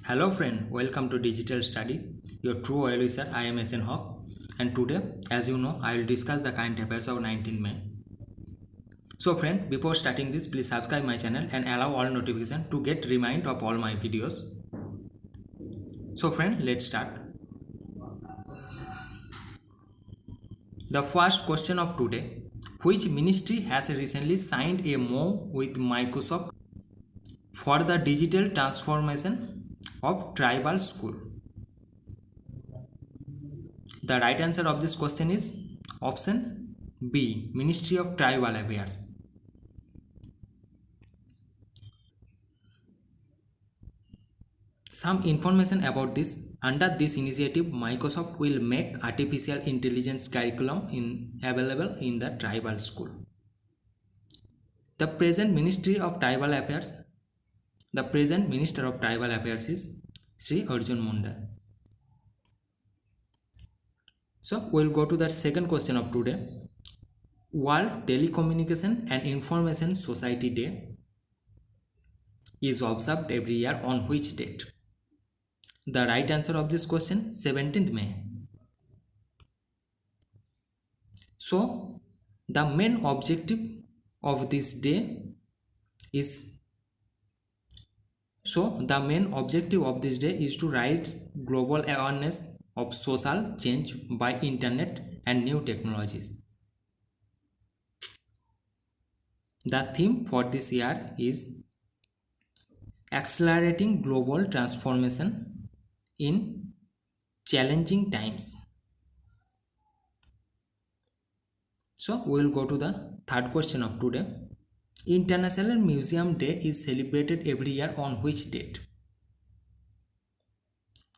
Hello friend, welcome to Digital Study. Your true oil wizard, I am SN Hawk, and today, as you know, I will discuss the current affairs of 19 May. So friend, before starting this, please subscribe my channel and allow all notification to get remind of all my videos. So friend, let's start. The first question of today: which ministry has recently signed a MoU with Microsoft for the digital transformation of tribal school? The right answer of this question is option B, Ministry of Tribal Affairs. Some information about this. Under this initiative, Microsoft will make artificial intelligence curriculum available in the tribal school. The present Ministry of Tribal Affairs, the present Minister of Tribal Affairs is Sri Arjun Munda. So we'll go to the second question of today. World Telecommunication and Information Society Day is observed every year on which date? The right answer of this question, 17th May. So the main objective of this day is to raise global awareness of social change by internet and new technologies. The theme for this year is accelerating global transformation in challenging times. So we will go to the third question of today. International Museum Day is celebrated every year on which date?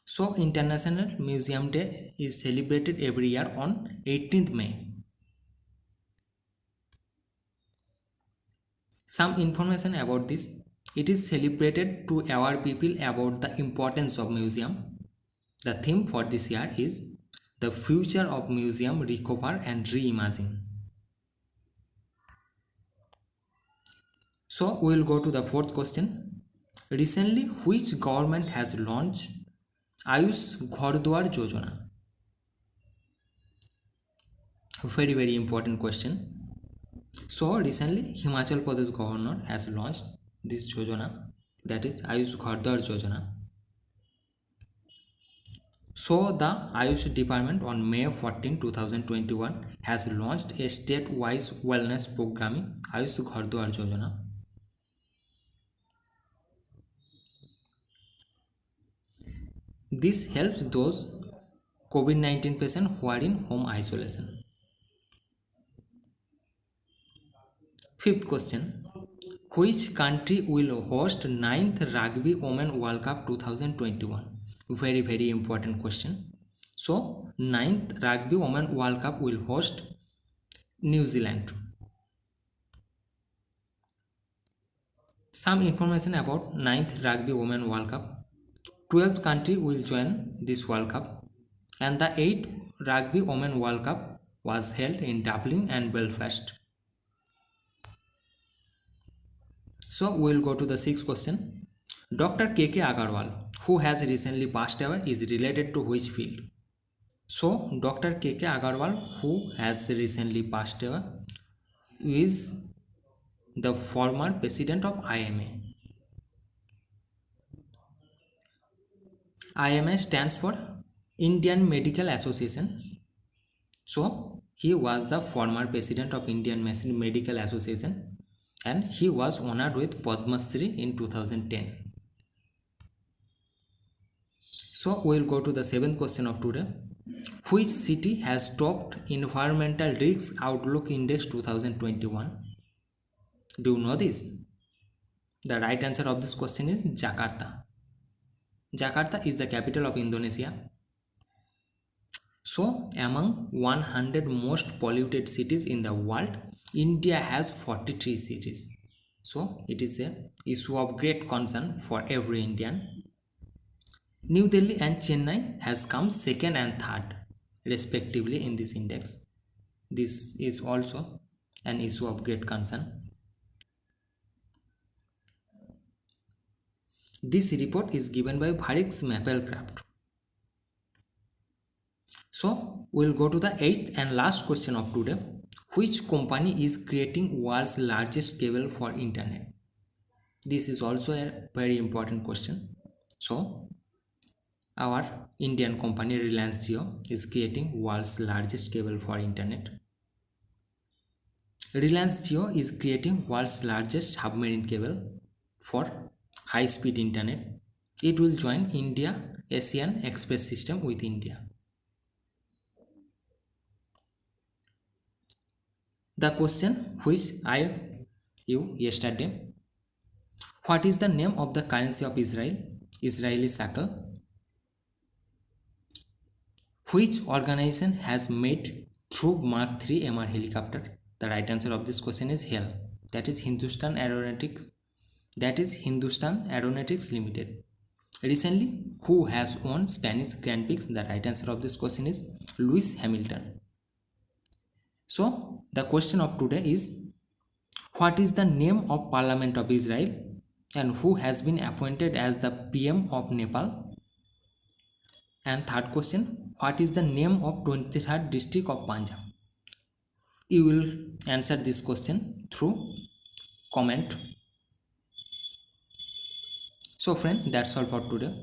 So International Museum Day is celebrated every year on 18th May. Some information about this. It is celebrated to aware people about the importance of museum. The theme for this year is the future of museum, recover and reimagine. So we will go to the fourth question. Recently, which government has launched Ayush Ghar-Dwar Yojana? Very important question. So recently, Himachal Pradesh governor has launched this Yojana, that is Ayush Ghar-Dwar Yojana. So the Ayush Department on May 14, 2021 has launched a state-wise wellness program, Ayush Ghar-Dwar Yojana. This helps those COVID-19 patients who are in home isolation. Fifth question. Which country will host 9th Rugby Women World Cup 2021? Very important question. So 9th Rugby Women World Cup will host New Zealand. Some information about 9th Rugby Women World Cup. 12th country will join this World Cup, and the 8th Rugby Women World Cup was held in Dublin and Belfast. So we will go to the sixth question. Dr. K.K. Agarwal, who has recently passed away, is related to which field? So Dr. K.K. Agarwal, who has recently passed away, is the former president of IMA. IMA stands for Indian Medical Association. So he was the former president of Indian Medical Association, and he was honored with Padma Shri in 2010. So we will go to the seventh question of today. Which city has topped Environmental Risk Outlook Index 2021? Do you know this? The right answer of this question is Jakarta. Jakarta is the capital of Indonesia. So among 100 most polluted cities in the world, India has 43 cities. So it is an issue of great concern for every Indian. New Delhi and Chennai has come second and third respectively in this index. This is also an issue of great concern. This report is given by Varix Maplecraft. So we'll go to the 8th and last question of today. Which company is creating world's largest cable for internet? This is also a very important question. So our Indian company Reliance Jio is creating world's largest cable for internet. Reliance Jio is creating world's largest submarine cable for high-speed internet. It will join India Asian Express system with India. The question which I you yesterday. What is the name of the currency of Israel? Israeli shekel. Which organization has made through Mark 3 MR helicopter? The right answer of this question is HAL. That is Hindustan Aeronautics. That is Hindustan Aeronautics Limited. Recently, who has won Spanish Grand Prix? The right answer of this question is Lewis Hamilton. So, the question of today is, what is the name of Parliament of Israel and who has been appointed as the PM of Nepal? And third question, what is the name of 23rd district of Punjab? You will answer this question through comment. So friend, that's all for today.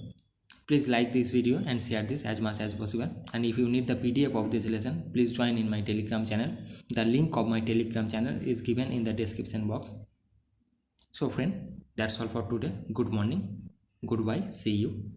Please like this video and share this as much as possible. And if you need the PDF of this lesson, please join in my Telegram channel. The link of my Telegram channel is given in the description box. So friend, that's all for today. Good morning. Goodbye. See you.